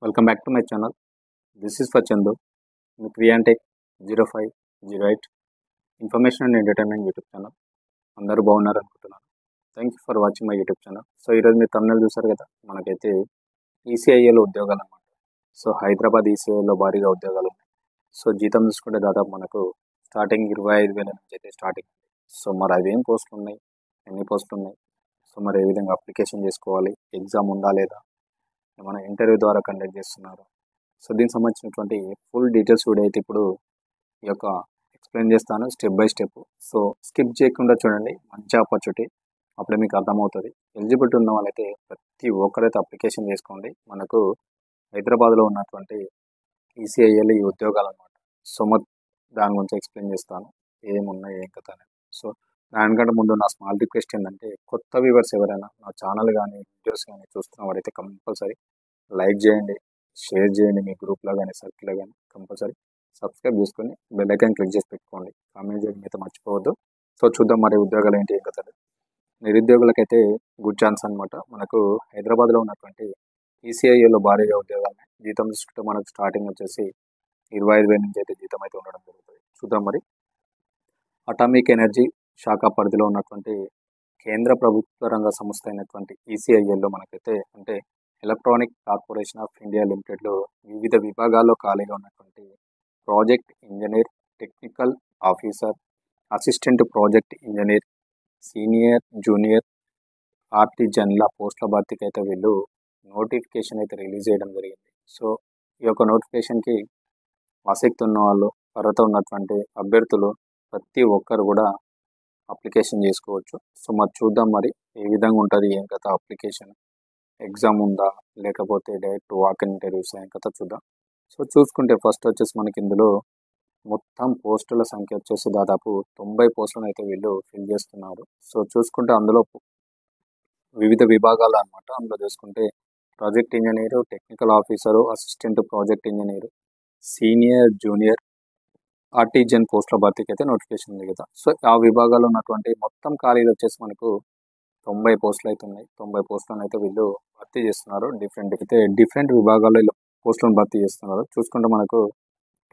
Welcome back to my channel. This is for Chandu మీ క్రియాంటెక్ 0508 information and entertainment YouTube channel. అందరూ బాగున్నారు అనుకుంటున్నాను. Thank you for watching my YouTube channel. So ఈరోజు మీరు thumbnail చూసారు కదా, మనకైతే ఈసీఐఏలో ఉద్యోగాలు అన్నమాట. సో హైదరాబాద్ ఈసీఐలో భారీగా ఉద్యోగాలు ఉన్నాయి. సో జీతం చూసుకుంటే దాదాపు మనకు స్టార్టింగ్ 25,000 నుంచి అయితే స్టార్టింగ్. సో మరి అవి ఏం పోస్టులు ఉన్నాయి, ఎన్ని పోస్టులు ఉన్నాయి, సో మరి ఏ విధంగా అప్లికేషన్ చేసుకోవాలి, ఎగ్జామ్ ఉందా లేదా, ఏమైనా ఇంటర్వ్యూ ద్వారా కండక్ట్ చేస్తున్నారు, సో దీనికి సంబంధించినటువంటి ఫుల్ డీటెయిల్స్ వీడియో అయితే ఇప్పుడు ఈ యొక్క ఎక్స్ప్లెయిన్ చేస్తాను step by step. So skip చేయకుండా చూడండి, మంచి ఆపర్చునిటీ, అప్పుడే మీకు అర్థమవుతుంది. ఎలిజిబిలిటీ ఉన్న వాళ్ళైతే ప్రతి ఒక్కరైతే అప్లికేషన్ చేసుకోండి. మనకు హైదరాబాద్లో ఉన్నటువంటి ఈసీఐఏలో ఈ ఉద్యోగాలు అనమాట. సో దాని గురించి ఎక్స్ప్లెయిన్ చేస్తాను, ఏమున్నాయి ఏం కథ అనేది. సో దానికంటే ముందు నా స్మాల్ రిక్వెస్ట్ ఏంటంటే, కొత్త వ్యూవర్స్ ఎవరైనా నా ఛానల్ కానీ వీడియోస్ కానీ చూస్తున్న వారైతే కంపల్సరీ లైక్ చేయండి, షేర్ చేయండి, మీ గ్రూప్లో కానీ సర్కిల్లో కానీ కంపల్సరీ సబ్స్క్రైబ్ చేసుకొని బెల్ ఐకాన్ క్లిక్ చేసి పెట్టుకోండి. కామెంట్ చేయడం అయితే మర్చిపోవద్దు. సో చూద్దాం మరి ఉద్యోగాలు ఏంటి ఏం కథ. నిరుద్యోగులకైతే గుడ్ ఛాన్స్ అనమాట. మనకు హైదరాబాద్లో ఉన్నటువంటి ఈసీఐఏలో భారీగా ఉద్యోగాలు ఉన్నాయి. జీతం చూసుకుంటే మనకు స్టార్టింగ్ వచ్చేసి 25,000 నుంచి అయితే జీతం అయితే ఉండడం జరుగుతుంది. చూద్దాం మరి. అటామిక్ ఎనర్జీ శాఖ పరిధిలో ఉన్నటువంటి కేంద్ర ప్రభుత్వ రంగ సంస్థ అయినటువంటి ఈసీఐఎల్లో మనకైతే అంటే ఎలక్ట్రానిక్ కార్పొరేషన్ ఆఫ్ ఇండియా లిమిటెడ్లో వివిధ విభాగాల్లో ఖాళీగా ఉన్నటువంటి project engineer, technical officer, assistant project engineer, senior, junior ఆర్టిజన్ల పోస్టుల భర్తీకి అయితే వీళ్ళు నోటిఫికేషన్ అయితే రిలీజ్ చేయడం జరిగింది. సో ఈ యొక్క నోటిఫికేషన్కి ఆసక్తి ఉన్న వాళ్ళు, అర్హత ఉన్నటువంటి అభ్యర్థులు ప్రతి ఒక్కరు కూడా అప్లికేషన్ చేసుకోవచ్చు. సో మరి చూద్దాం మరి ఏ విధంగా ఉంటుంది ఏం కథ. అప్లికేషన్ ఎగ్జామ్ ఉందా లేకపోతే డైరెక్ట్ వాక్ ఇన్ ఇంటర్వ్యూస్ ఏం కథ చూద్దాం. సో చూసుకుంటే ఫస్ట్ వచ్చేసి మనకి ఇందులో మొత్తం పోస్టుల సంఖ్య వచ్చేసి దాదాపు 90 పోస్టులను అయితే వీళ్ళు ఫిల్ చేస్తున్నారు. సో చూసుకుంటే అందులో వివిధ విభాగాలు అనమాట. అందులో చూసుకుంటే project engineer, technical officer, assistant project engineer, senior, junior artisan పోస్టుల భర్తీకి అయితే నోటిఫికేషన్ ఉంది కదా. సో ఆ విభాగాల్లో ఉన్నటువంటి మొత్తం ఖాళీలు వచ్చేసి మనకు 90 పోస్టులు అయితే ఉన్నాయి. 90 పోస్టులను అయితే వీళ్ళు భర్తీ చేస్తున్నారు. డిఫరెంట్ విభాగాల్లో ఇలా పోస్టులను భర్తీ చేస్తున్నారు. చూసుకుంటే మనకు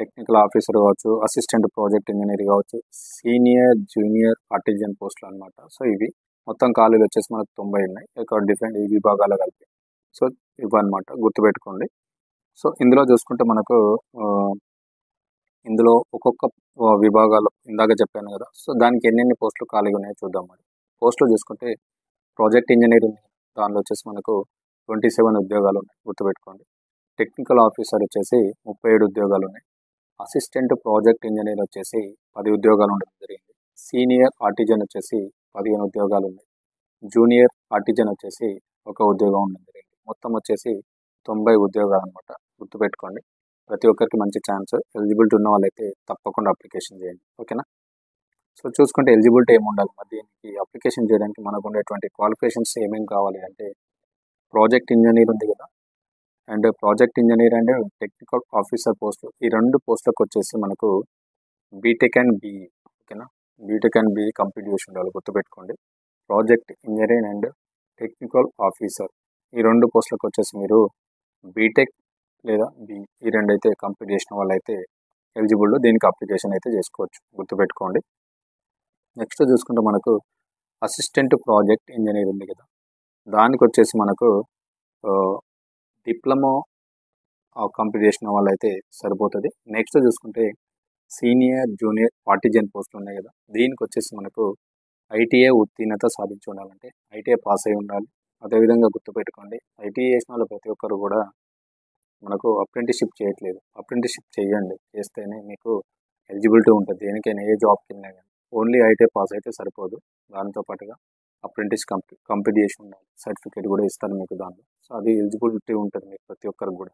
టెక్నికల్ ఆఫీసర్ కావచ్చు, అసిస్టెంట్ ప్రాజెక్ట్ ఇంజనీర్ కావచ్చు, సీనియర్, జూనియర్ ఆర్టిజన్ పోస్టులు అనమాట. సో ఇవి మొత్తం ఖాళీలు వచ్చేసి మనకు 90 ఉన్నాయి. ఇక్కడ డిఫరెంట్ ఈ విభాగాలు కలిపి. సో ఇవన్నమాట, గుర్తుపెట్టుకోండి. సో ఇందులో చూసుకుంటే మనకు ఇందులో ఒక్కొక్క విభాగాలు ఇందాక చెప్పాను కదా. సో దానికి ఎన్నెన్ని పోస్టులు ఖాళీగా ఉన్నాయో చూద్దాం మరి. పోస్టులు చూసుకుంటే ప్రాజెక్ట్ ఇంజనీర్ ఉంది, దానిలో వచ్చేసి మనకు 27 ఉద్యోగాలు ఉన్నాయి, గుర్తుపెట్టుకోండి. టెక్నికల్ ఆఫీసర్ వచ్చేసి 37 ఉద్యోగాలు ఉన్నాయి. అసిస్టెంట్ ప్రాజెక్ట్ ఇంజనీర్ వచ్చేసి 10 ఉద్యోగాలు ఉండడం జరిగింది. సీనియర్ ఆర్టిజన్ వచ్చేసి 15 ఉద్యోగాలు ఉన్నాయి. జూనియర్ ఆర్టిజన్ వచ్చేసి 1 ఉద్యోగం ఉండడం జరిగింది. మొత్తం వచ్చేసి 90 ఉద్యోగాలు అనమాట, గుర్తుపెట్టుకోండి. ప్రతి ఒక్కరికి మంచి ఛాన్స్. ఎలిజిబిలిటీ ఉన్న వాళ్ళైతే తప్పకుండా అప్లికేషన్ చేయండి, ఓకేనా. సో చూసుకుంటే ఎలిజిబిలిటీ ఏమి ఉండాలి మరి దీనికి అప్లికేషన్ చేయడానికి. మనకు ఉండేటువంటి క్వాలిఫికేషన్స్ ఏమేమి కావాలి అంటే, ప్రాజెక్ట్ ఇంజనీర్ ఉంది కదా, and project engineer and technical officer post, ఈ 2 పోస్టులకు వచ్చేసి మనకు బీటెక్ అండ్ బీఈ, ఓకేనా. బీటెక్ అండ్ బీఈ కంప్లీట్ చేసి ఉండాలి, గుర్తుపెట్టుకోండి. Project engineer and technical officer ఈ 2 పోస్టులకు వచ్చేసి మీరు బీటెక్ లేదా బీఈ ఈ 2 అయితే కంప్లీట్ చేసిన వాళ్ళైతే ఎలిజిబుల్, దీనికి అప్లికేషన్ అయితే చేసుకోవచ్చు, గుర్తుపెట్టుకోండి. నెక్స్ట్ చూసుకుంటే మనకు అసిస్టెంట్ ప్రాజెక్ట్ ఇంజనీర్ ఉంది కదా, దానికి వచ్చేసి మనకు డిప్లొమా కంప్లీట్ చేసిన వాళ్ళైతే సరిపోతుంది. నెక్స్ట్ చూసుకుంటే సీనియర్, జూనియర్ ఆర్టిజన్ పోస్టులు ఉన్నాయి కదా, దీనికి వచ్చేసి మనకు ఐటీఐ ఉత్తీర్ణత సాధించి ఉండాలంటే ఐటీఐ పాస్ అయి ఉండాలి. అదేవిధంగా గుర్తుపెట్టుకోండి, ఐటీఐ చేసిన వాళ్ళు ప్రతి ఒక్కరు కూడా మనకు అప్రెంటిస్షిప్ చేయట్లేదు. అప్రెంటిస్షిప్ చేయండి, చేస్తేనే మీకు ఎలిజిబిలిటీ ఉంటుంది దేనికైనా, ఏ జాబ్కి వెళ్ళినా కానీ. ఓన్లీ ఐటీఐ పాస్ అయితే సరిపోదు, దాంతో పాటుగా అప్రెంటిస్ కంప్లీట్ చేసి ఉండాలి. సర్టిఫికేట్ కూడా ఇస్తారు మీకు దాంట్లో. సో అది ఎలిజిబిలిటీ ఉంటుంది మీకు ప్రతి ఒక్కరికి కూడా.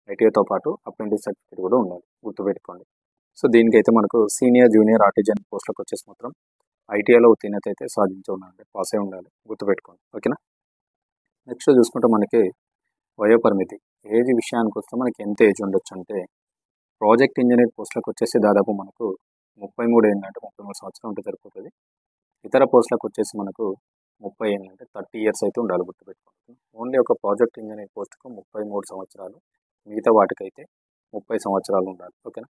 ఐటీఐతో పాటు అప్రెంటిస్ సర్టిఫికేట్ కూడా ఉండాలి, గుర్తుపెట్టుకోండి. సో దీనికైతే మనకు సీనియర్, జూనియర్ ఆర్టిజన్ పోస్టులకు వచ్చేసి మాత్రం ఐటీఐలో ఉత్తీర్ణత అయితే సాధించి ఉండాలి, పాస్ అయి ఉండాలి, గుర్తుపెట్టుకోండి, ఓకేనా. నెక్స్ట్ చూసుకుంటే మనకి వయోపరిమితి, ఏజ్ విషయానికి వస్తే మనకి ఎంత ఏజ్ ఉండొచ్చు అంటే, ప్రాజెక్ట్ ఇంజనీర్ పోస్టులకు వచ్చేసి దాదాపు మనకు 33 ఏళ్ళు అంటే 33 సంవత్సరాలు ఉంటే సరిపోతుంది. ఇతర పోస్టులకు వచ్చేసి మనకు 30 ఏళ్ళు అంటే 30 ఇయర్స్ అయితే ఉండాలి, గుర్తుపెట్టుకోండి. ఓన్లీ ఒక ప్రాజెక్ట్ ఇంజనీర్ పోస్టుకు 33 సంవత్సరాలు, మిగతా వాటికైతే 30 సంవత్సరాలు ఉండాలి. ఓకేనా.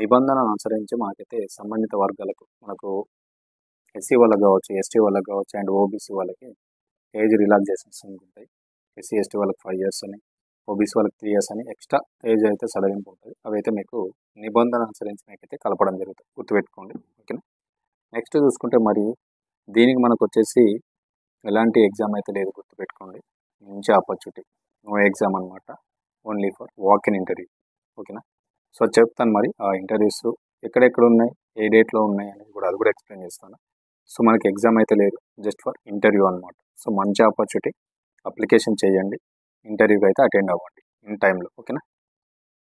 నిబంధనలను అనుసరించి మనకైతే సంబంధిత వర్గాలకు మనకు ఎస్సీ వాళ్ళకి కావచ్చు, ఎస్టీ వాళ్ళకి కావచ్చు అండ్ ఓబీసీ వాళ్ళకి ఏజ్ రిలాక్సేషన్స్ ఉంటాయి. ఎస్సీ ఎస్టీ వాళ్ళకి 5 years అని, ఓబీసీ వాళ్ళకి 3 years అని ఎక్స్ట్రా ఏజ్ అయితే సడలింపు ఉంటుంది. అవైతే మీకు నిబంధన అనుసరించి మీకైతే కలపడం జరుగుతుంది, గుర్తుపెట్టుకోండి. ఓకేనా. నెక్స్ట్ చూసుకుంటే మరి దీనికి మనకు వచ్చేసి ఎలాంటి ఎగ్జామ్ అయితే లేదు, గుర్తుపెట్టుకోండి. మంచి ఆపర్చునిటీ, నో ఎగ్జామ్ అనమాట, only for walk in interview. ఓకేనా. సో చెప్తాను మరి ఆ ఇంటర్వ్యూస్ ఎక్కడెక్కడ ఉన్నాయి, ఏ డేట్లో ఉన్నాయి అనేది కూడా అది కూడా ఎక్స్ప్లెయిన్ చేస్తాను. సో మనకి ఎగ్జామ్ అయితే లేదు, జస్ట్ ఫర్ ఇంటర్వ్యూ అనమాట. సో మంచి ఆపర్చునిటీ, అప్లికేషన్ చేయండి, ఇంటర్వ్యూకి అయితే అటెండ్ అవ్వండి ఇన్ టైంలో. ఓకేనా.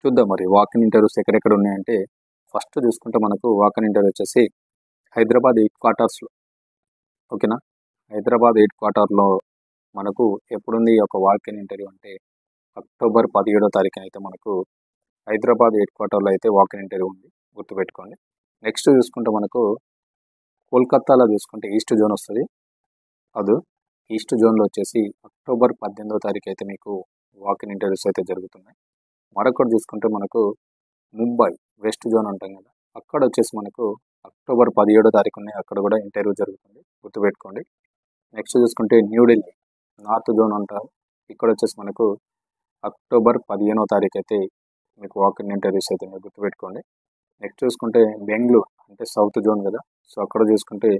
చూద్దాం మరి వాక్ ఇన్ ఇంటర్వ్యూస్ ఎక్కడెక్కడ ఉన్నాయంటే ఫస్ట్ చూసుకుంటే మనకు వాక్ ఇన్ ఇంటర్వ్యూ వచ్చేసి హైదరాబాద్ 8 quartersలో. ఓకేనా. హైదరాబాద్ 8 quarterలో మనకు ఎప్పుడుంది ఈ యొక్క వాక్ ఇన్ ఇంటర్వ్యూ అంటే అక్టోబర్ 17వ తారీఖున అయితే మనకు హైదరాబాద్ 8 quarterలో అయితే వాక్ ఇన్ ఇంటర్వ్యూ ఉంది, గుర్తుపెట్టుకోండి. నెక్స్ట్ చూసుకుంటే మనకు కోల్కతాలో చూసుకుంటే ఈస్ట్ జోన్ వస్తుంది. అది ఈస్ట్ జోన్లో వచ్చేసి అక్టోబర్ 18వ తారీఖు అయితే మీకు వాక్ ఇన్ ఇంటర్వ్యూస్ అయితే జరుగుతున్నాయి. మరొకటి చూసుకుంటే మనకు ముంబై వెస్ట్ జోన్ అంటాం కదా, అక్కడ వచ్చేసి మనకు అక్టోబర్ 17వ తారీఖు ఉన్నాయి, అక్కడ కూడా ఇంటర్వ్యూ జరుగుతుంది, గుర్తుపెట్టుకోండి. నెక్స్ట్ చూసుకుంటే న్యూఢిల్లీ నార్త్ జోన్ అంటారు, ఇక్కడ వచ్చేసి మనకు అక్టోబర్ 15వ తారీఖు అయితే మీకు వాక్ ఇన్ ఇంటర్వ్యూస్ అయితే మీరు గుర్తుపెట్టుకోండి. నెక్స్ట్ చూసుకుంటే బెంగళూరు అంటే సౌత్ జోన్ కదా, సో అక్కడ చూసుకుంటే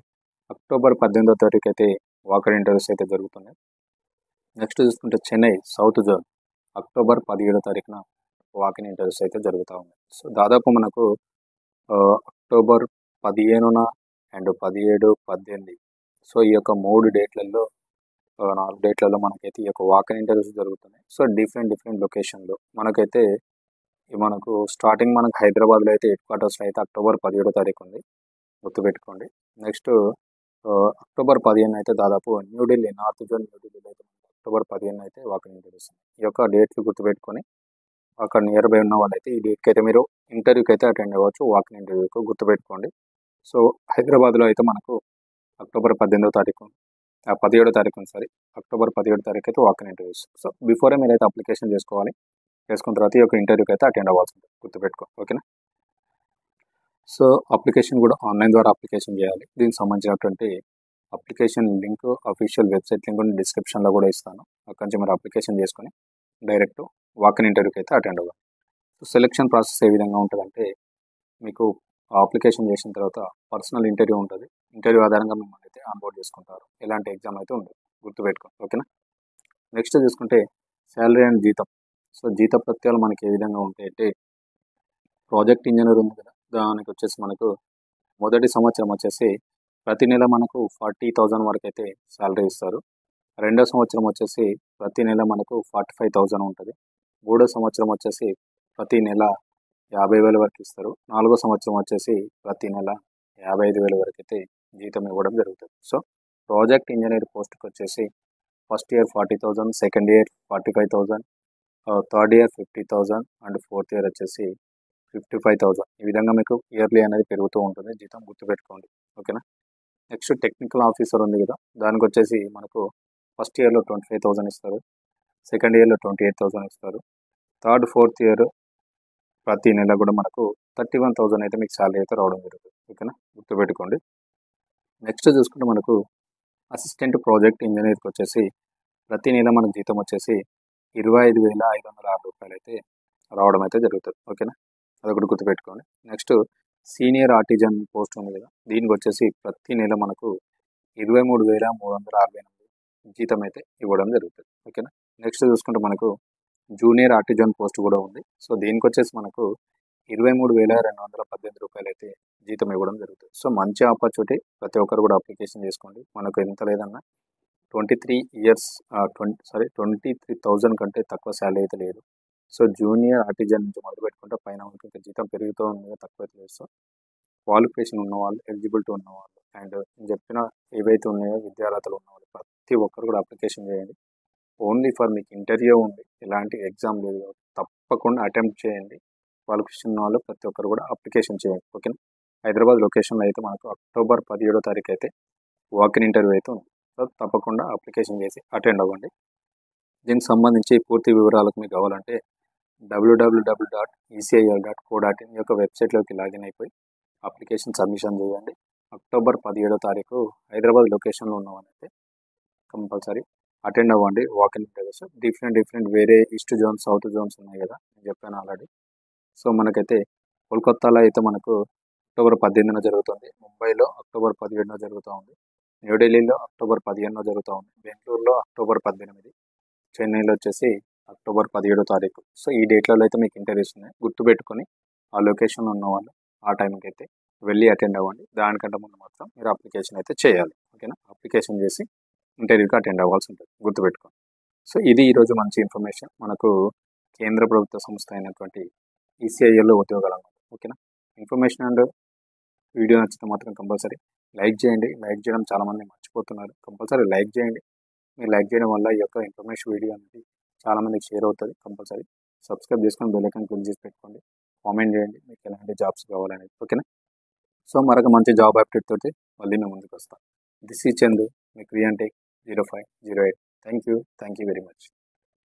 అక్టోబర్ 18వ తారీఖు అయితే వాక్ ఇన్ ఇంటర్వ్యూస్ అయితే జరుగుతున్నాయి. నెక్స్ట్ చూసుకుంటే చెన్నై సౌత్ జోన్ అక్టోబర్ 17వ తారీఖున వాక్ ఇన్ ఇంటర్వ్యూస్ అయితే జరుగుతూ ఉన్నాయి. సో దాదాపు మనకు అక్టోబర్ 15న అండ్ 17, 18, సో ఈ యొక్క 3 డేట్లలో 4 డేట్లలో మనకైతే ఈ యొక్క వాక్ ఇన్ ఇంటర్వ్యూస్ జరుగుతున్నాయి. సో డిఫరెంట్ లొకేషన్లో మనకైతే మనకు స్టార్టింగ్ మనకు హైదరాబాద్లో అయితే 8 quartersలో అయితే అక్టోబర్ 17వ తారీఖు ఉంది, గుర్తుపెట్టుకోండి. నెక్స్ట్ అక్టోబర్ 15 అయితే దాదాపు న్యూఢిల్లీ నార్త్ జోన్ న్యూఢిల్లీలో అయితే అక్టోబర్ 15 అయితే వాక్ ఇన్ ఇంటర్వ్యూస్. ఈ యొక్క డేట్లు గుర్తుపెట్టుకొని అక్కడ నియర్ బై ఉన్న వాళ్ళైతే ఈ డేట్కి అయితే మీరు ఇంటర్వ్యూకి అయితే అటెండ్ అవ్వచ్చు, వాక్ ఇన్ ఇంటర్వ్యూకి, గుర్తుపెట్టుకోండి. సో హైదరాబాద్లో అయితే మనకు అక్టోబర్ 17వ తారీఖు 17వ తారీఖు సారీ అక్టోబర్ 17వ తారీఖు అయితే walk in interviews. So before మీరైతే అప్లికేషన్ చేసుకోవాలి, చేసుకున్న తర్వాత ఈ యొక్క ఇంటర్వ్యూకి అయితే అటెండ్ అవ్వాల్సి ఉంటుంది, గుర్తుపెట్టుకో. ఓకేనా. సో అప్లికేషన్ కూడా ఆన్లైన్ ద్వారా అప్లికేషన్ చేయాలి. దీనికి సంబంధించినటువంటి application link, official website link డిస్క్రిప్షన్లో కూడా ఇస్తాను, అక్కడి నుంచి మీరు అప్లికేషన్ చేసుకొని డైరెక్ట్ వాక్ ఇన్ ఇంటర్వ్యూకి అయితే అటెండ్ అవ్వాలి. సో సెలెక్షన్ ప్రాసెస్ ఏ విధంగా ఉంటుందంటే మీకు అప్లికేషన్ చేసిన తర్వాత పర్సనల్ ఇంటర్వ్యూ ఉంటుంది, ఇంటర్వ్యూ ఆధారంగా మిమ్మల్ని అయితే ఆన్బోర్డ్ చేసుకుంటారు, ఎలాంటి ఎగ్జామ్ అయితే ఉండదు, గుర్తుపెట్టుకోండి. ఓకేనా. నెక్స్ట్ చూసుకుంటే శాలరీ అండ్ జీతం. సో జీత ప్రత్యాలు మనకి ఏ విధంగా ఉంటాయంటే ప్రాజెక్ట్ ఇంజనీర్ ఉంది కదా, దానికి వచ్చేసి మనకు మొదటి సంవత్సరం వచ్చేసి ప్రతి నెల మనకు 40,000 వరకు అయితే శాలరీ ఇస్తారు. రెండో సంవత్సరం వచ్చేసి ప్రతి నెల మనకు 45,000 ఉంటుంది. మూడో సంవత్సరం వచ్చేసి ప్రతి నెల 50,000 వరకు ఇస్తారు. నాలుగో సంవత్సరం వచ్చేసి ప్రతి నెల 55,000 వరకు అయితే జీతం ఇవ్వడం జరుగుతుంది. సో ప్రాజెక్ట్ ఇంజనీర్ పోస్ట్కి వచ్చేసి first year 40,000, second year 45,000, third year 50,000 and fourth year వచ్చేసి 55,000. ఈ విధంగా మీకు ఇయర్లీ అనేది పెరుగుతూ ఉంటుంది జీతం, గుర్తుపెట్టుకోండి. ఓకేనా. నెక్స్ట్ టెక్నికల్ ఆఫీసర్ ఉంది కదా, దానికి వచ్చేసి మనకు ఫస్ట్ ఇయర్లో 25,000 ఇస్తారు, సెకండ్ ఇయర్లో 28,000 ఇస్తారు, థర్డ్ ఫోర్త్ ఇయర్ ప్రతి నెల కూడా మనకు 31,000 అయితే మీకు శాలరీ అయితే రావడం జరుగుతుంది. ఓకేనా, గుర్తుపెట్టుకోండి. నెక్స్ట్ చూసుకుంటే మనకు అసిస్టెంట్ ప్రాజెక్ట్ ఇంజనీర్కి వచ్చేసి ప్రతి నెల మనకు జీతం వచ్చేసి 25,506 రూపాయలు అయితే రావడం అయితే జరుగుతుంది. ఓకేనా, అదొకటి గుర్తుపెట్టుకోండి. నెక్స్ట్ సీనియర్ ఆర్టిజన్ పోస్ట్ ఉంది కదా, దీనికి వచ్చేసి ప్రతి నెల మనకు 23,368 జీతం అయితే ఇవ్వడం జరుగుతుంది. ఓకేనా. నెక్స్ట్ చూసుకుంటే మనకు జూనియర్ ఆర్టిజన్ పోస్ట్ కూడా ఉంది. సో దీనికి వచ్చేసి మనకు 23,218 రూపాయలు అయితే జీతం ఇవ్వడం జరుగుతుంది. సో మంచి ఆపర్చునిటీ, ప్రతి ఒక్కరు కూడా అప్లికేషన్ చేసుకోండి. మనకు ఎంత లేదన్నా 23,000 కంటే తక్కువ శాలరీ అయితే లేదు. సో జూనియర్ ఆర్టిజన్ నుంచి మొదలు పెట్టుకుంటే పైన ఇంకా జీతం పెరుగుతూ ఉంది, తక్కువ అయితే లేదు. సో క్వాలిఫికేషన్ ఉన్నవాళ్ళు, ఎలిజిబిలిటీ ఉన్నవాళ్ళు అండ్ చెప్పిన ఏవైతే ఉన్నాయో విద్యార్హతలు ఉన్నవాళ్ళు ప్రతి ఒక్కరు కూడా అప్లికేషన్ చేయండి. ఓన్లీ ఫర్ మీకు ఇంటర్వ్యూ ఉంది, ఎలాంటి ఎగ్జామ్ లేదు, తప్పకుండా అటెంప్ట్ చేయండి. క్వాలిఫికేషన్ ఉన్న వాళ్ళు ప్రతి ఒక్కరు కూడా అప్లికేషన్ చేయండి. ఓకేనా. హైదరాబాద్ లొకేషన్లో అయితే మనకు అక్టోబర్ 17వ తారీఖు అయితే వాక్ ఇన్ ఇంటర్వ్యూ అయితే ఉంది. సో తప్పకుండా అప్లికేషన్ చేసి అటెండ్ అవ్వండి. దీనికి సంబంధించి పూర్తి వివరాలకు మీకు కావాలంటే www.ecil.co.in ఈ యొక్క వెబ్సైట్లోకి లాగిన్ అయిపోయి అప్లికేషన్ సబ్మిషన్ చేయండి. అక్టోబర్ 17వ తారీఖు హైదరాబాద్ లొకేషన్లో ఉన్నవారైతే కంపల్సరీ అటెండ్ అవ్వండి. వాకిన్ ఇంటర్వ్యూస్ డిఫరెంట్ వేరే ఈస్ట్ జోన్, సౌత్ జోన్స్ ఉన్నాయి కదా, నేను చెప్పాను ఆల్రెడీ. సో మనకైతే కోల్కత్తాలో అయితే మనకు అక్టోబర్ 18న జరుగుతుంది, ముంబైలో అక్టోబర్ 17న జరుగుతూ ఉంది, న్యూఢిల్లీలో అక్టోబర్ 15న జరుగుతూ ఉంది, బెంగళూరులో అక్టోబర్ 18, చెన్నైలో వచ్చేసి అక్టోబర్ 17వ తారీఖు. సో ఈ డేట్లలో అయితే మీకు ఇంటర్వ్యూస్ ఉన్నాయి. గుర్తుపెట్టుకొని ఆ లొకేషన్లో ఉన్న వాళ్ళు ఆ టైంకి అయితే వెళ్ళి అటెండ్ అవ్వండి. దానికంటే ముందు మాత్రం మీరు అప్లికేషన్ అయితే చేయాలి. ఓకేనా? అప్లికేషన్ చేసి ఇంటర్వ్యూకి అటెండ్ అవ్వాల్సి ఉంటుంది, గుర్తుపెట్టుకోండి. సో ఇది ఈరోజు మంచి ఇన్ఫర్మేషన్ మనకు కేంద్ర ప్రభుత్వ సంస్థ అయినటువంటి ఈసీఐఎల్లో ఉద్యోగాలు అన్నమాట. ఓకేనా? ఇన్ఫర్మేషన్ అండ్ వీడియో నచ్చితే మాత్రం కంపల్సరీ లైక్ చేయండి. లైక్ చేయడం చాలామంది మర్చిపోతున్నారు. కంపల్సరీ లైక్ చేయండి. మీరు లైక్ చేయడం వల్ల ఈ యొక్క ఇన్ఫర్మేషన్ వీడియో అనేది చాలామందికి షేర్ అవుతుంది. కంపల్సరీ సబ్స్క్రైబ్ చేసుకొని బెల్ ఐకాన్ క్లిక్ చేసి పెట్టుకోండి. కామెంట్ చేయండి మీకు ఎలాంటి జాబ్స్ కావాలనేది. ఓకేనా? సో మరొక మంచి జాబ్ అప్డేట్ తోటి మళ్ళీ మేము ముందుకు వస్తాం. దిస్ ఈ చందు, మీ క్రియాంటెక్ 0508. Thank you very much.